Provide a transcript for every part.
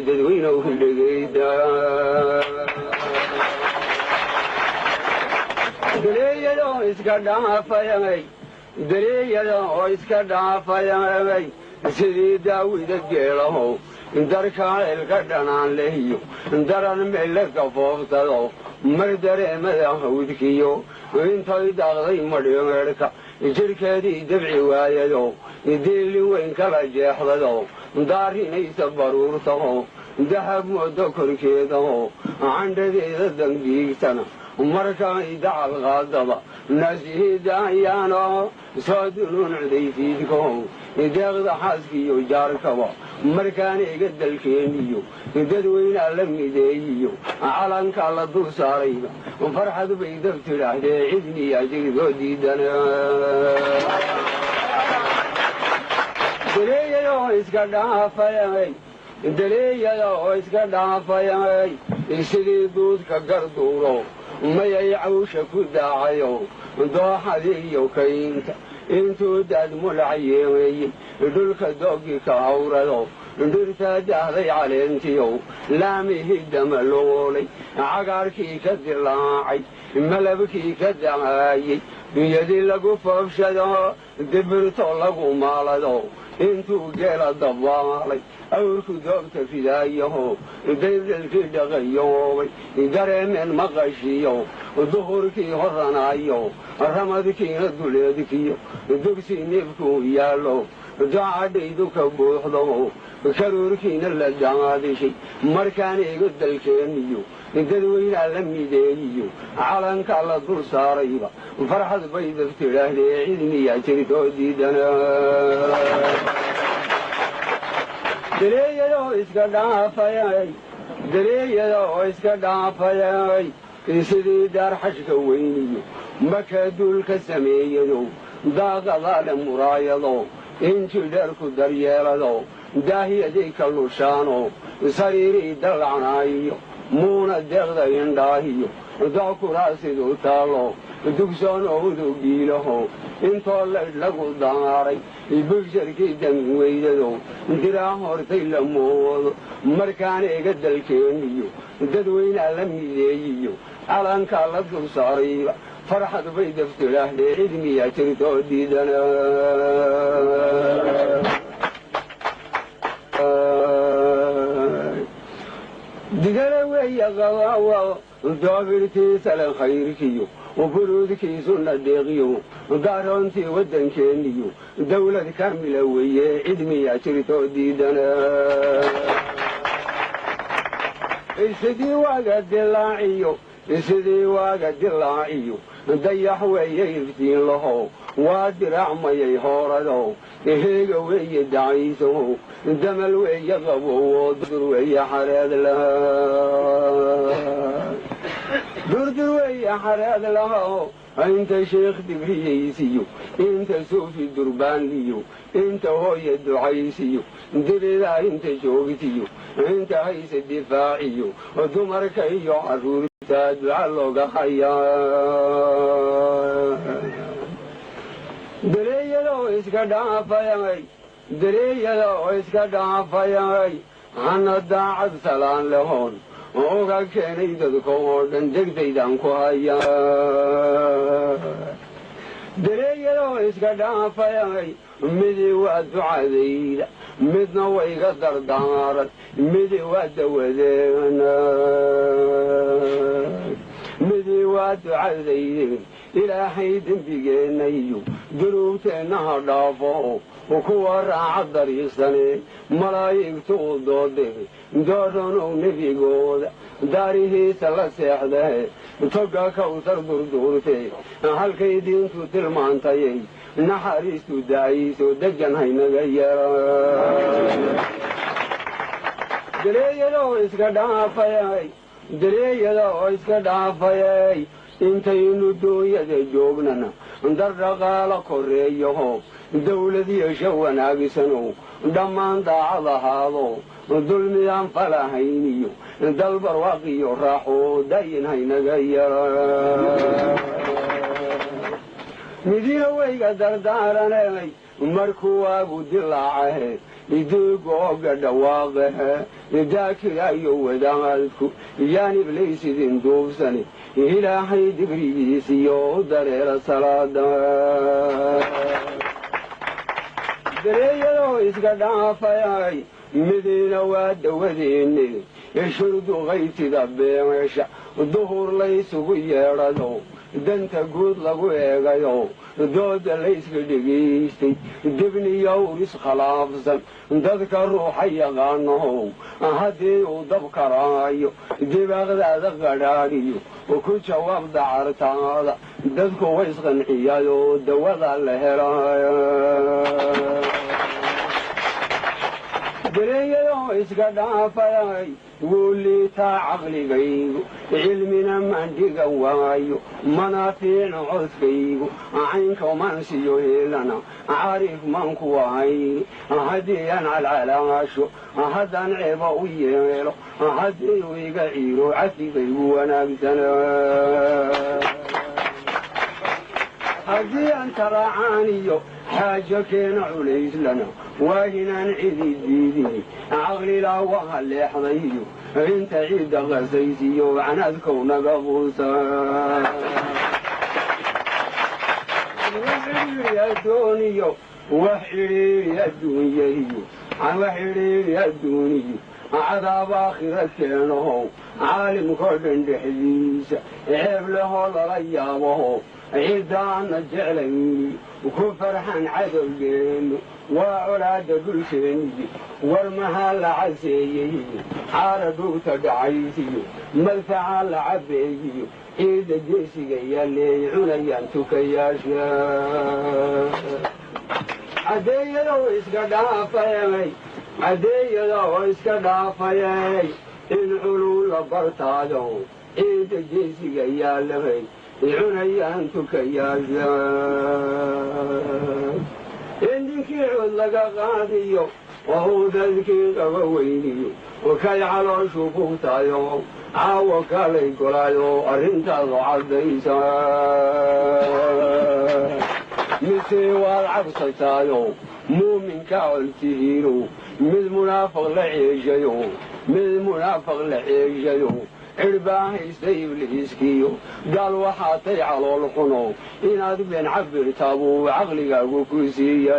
dadweynuhu dhegaydaa dareeyadoo iska dhaafayay dareeyadoo iska dhaafayay sidii daawida geelahow darkaa ilka dhanaan lehiyo daran meelle ka fooftado mar dareemada hawdkiyo intay daaqday madhimeedhka jidhkeedii dabci waayado deelli weyn kala jeexdado daarinaysa baruurtaho dahab moodo korkeedaho candhadeeda dangiigtana markay dacal qaadaba naasihida ayaano soo dunuuncday fiidkaho deeqda xaaskiyo jaarkaba markaan iga dalkeeniyo dadweynaa la mideeyiyo calankaa la dul saarayba farxad bay dab tidhaahdee cidniya jirgoo diidana dareeyadoo iska dhaafayay dareeyadoo iska dhaafayay sidii duudka garduuro mayay cawsha ku daacayo dooxadiiyo kaynta intuu daad mulacayeemeeye dhulka doogii ka hawrado dhirtaa daahday caleentiyow laamihii damaloolay cagaarkii ka dilaacay malabkii ka dacaayey dunyadii lagu foobshado dibirto lagu maalado intuu geela dabaalay awrku doobta fidaayaho daydalkii dhaqayoobay dareemeen maqashiyo duhurkii horanaayo ramadkiina duleedkiyo dugsii neefkuu yaallo dacadhaydu ka buuxdo karuurkiina la daadishay markaan iga dalkeeniyo dadweynaa la mideeyiyo calankaa la dul saarayba farxad bay dab tidhaahdee cidniyaa jirtoo diidana dareeyadoo iska dhaafayay dareeyadoo iska dhaafayay sidii daar xashka weyniyo markaa duulka sameeyadow daaqadaale muraayado intii dheerku daryeelado daahiyaday ka lushaano sariirii dallacnaayiyo muuna deeqda indhaahiyo dockuraasidu taallo dugsoonowdu giilaho intoo laydh lagu daaray bigsharkii danweydadow diraa hortay la moodo markaan iga dalkeeniyo dadweynaa la mideeyiyo calankaa la dul saarayba farxad bay dab tidhaahdee cidmiyaa jirtoo diidana digala weeya qabaawa doobirhtiisa le khayrkiyo buruudkiisuna deeqiyo daaroontii waddankeeniyo dawlad kaamila weeye cidmiyaa jirtoo diidana sidii waaga dilaaciyo dayax weeye iftiin laho waa diracmayay hoorado heega weeye dacaysaho damal weeye qabowo durdur weeye xareed durdur weeye xareed laho inta sheekh dibriyaysiyo inta suufi durbaanliyo inta hooya ducaysiyo diridaa inta joogtiyo inta hayse difaaciyo dumarka iyo carruurta duca looga hayaa dareeyadoo iska dhaafayay dareeyadoo iska dhaafayay hana daacad salaan lahoon oga keenay dadka oo dhan degdaydaan ku hayaa dareeyadoo iska dhaafayay midii waa ducadayda midna wayga dardaaran midii waa dawadeena midii waa ducadayda ilaahay dembigeennayo dunuubteenna ha dhaafo kuwa raaca dariiqsane malaa'igtu u doodee doodhanow nebigooda daarihiisa la seexdahe toga kawsar durduurtee halkay diintu tilmaantayay naxariistu daayayso degan haynaga yara dareeyadoo iska dhaafayay intaynu dooyada joognana dardhaqaala korreeyaho dawlad yeesha wanaagsanow dhammaan daacad ahaado dulmidaan falahayniyo dalbarwaaqiyo raaxo dayin haynaga yara midina wayga dardaaranay markuu waagu dilaacahe iduugoo gadhawaaqaha daakirayo wadaadku yaan ibliis idin duubsani ilaahay digrigiisiyo dareera salaada dareeyadoo iska dhaafayay midiina waa dawadeenne shurdu qaytida beesha duhur laysugu yeedhado danta guud lagu eegayo dooda layska dhegaystay dibniyowr iskhilaafsan dadka ruuxa yaqaanow haddii uu dab karaayo dibaaqdaada qadhaadhiyo ku jawaab dacartaada dadku way isqanciyayoo dawada la helaayo dareeyadoo iska dhaafayay wuu liitaa caqligaygu cilmina maan dhigan waayo mana fiicno codkaygu caynkaman siyo helana caarif maan ku ahay haddii aan calcalaasho haddaan ceeba u yeelo haddii uu iga ciiro cafigaygu wanaagsana haddii aan taraacaaniyo xaajo keena culayslana waa inaan cidi diidini caqlilaa waa leexdayo inta ciidda qasaysiyo canadkow naga quusa wax cidhiiri adduuniyo cadaab aakhira keenohow caalimkoo dhan dhexdiisa ceeb lehoo lala yaabaho ciddaana jeclayni ku farxan cadowgeennu waa colaadda dhulkeenniyi war maxaa la caseeyey xaara dhugta dhacaysiyo madfacaa la cabbeeyiyo ciidda geesiga yaalleey cunayaan tukayaasha caddeeyadoo iska dhaafayay in culuula bartaado ciidda geesiga yaallabay cunayaan tukayaasha in ninkii cod laga qaadiyo oo uu dadkii qaba weyniyo kay calooshu bugtayo caawa kalay golayo arrintaadu caddaysa mise waad cabsataayo muuminka coltihiino mid munaafiq la ceeshayo cirbaa haystay ibliiskiyo gaal waxaatay calool xuno inaad been cabirtaa buu caqligaagu ku siiya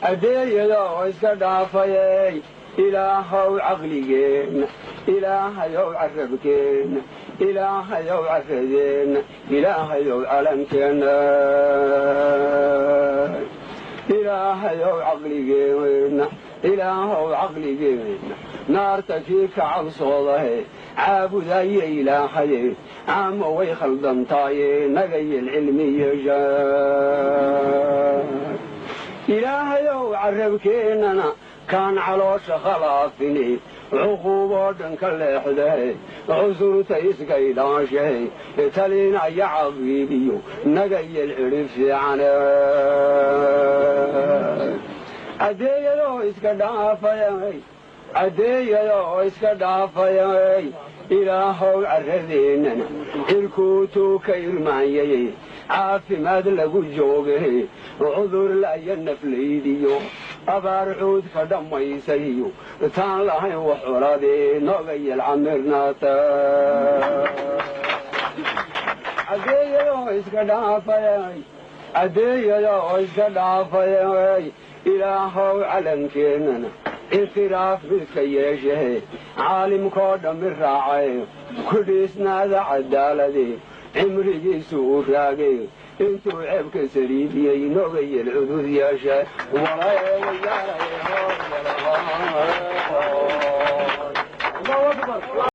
adeeyadoo iska dhaafayay ilaahow caqligeenna ilaahayow carabkeenna ilaahayow caradeenna ilaahayow calankeenna ilaahayow caqligeenna naarta kii ka cabsoodahe caabudaya ilaahaye caamo way khaldantaaye nagayel cilmi yeesha ilaahayow carabkeennana kaan caloosha khalaafini cuquuboo dhan ka leexdahe cusurta iskaydhaashahe talinaya caqiibiyo nagayel cidhi fiicane adeeyadoo iska dhaafayay ilaahow carradeennana cirkuutuu ka irmaanyayay caafimaad lagu joogahe cudur la'ya naflaydiyo abaar cuudka dhammaysayo taan lahayn wax culadee nogayel camirnaata adeeyadoo iska dhaafayay ilaahow calankeenana itiraaf midka yeeshahe caalimkoo dhammi raacay ku dhiisnaada cadaaladee cimrigiisu u raagay intuu ceebka saliidiyey nogayel cudud yeesha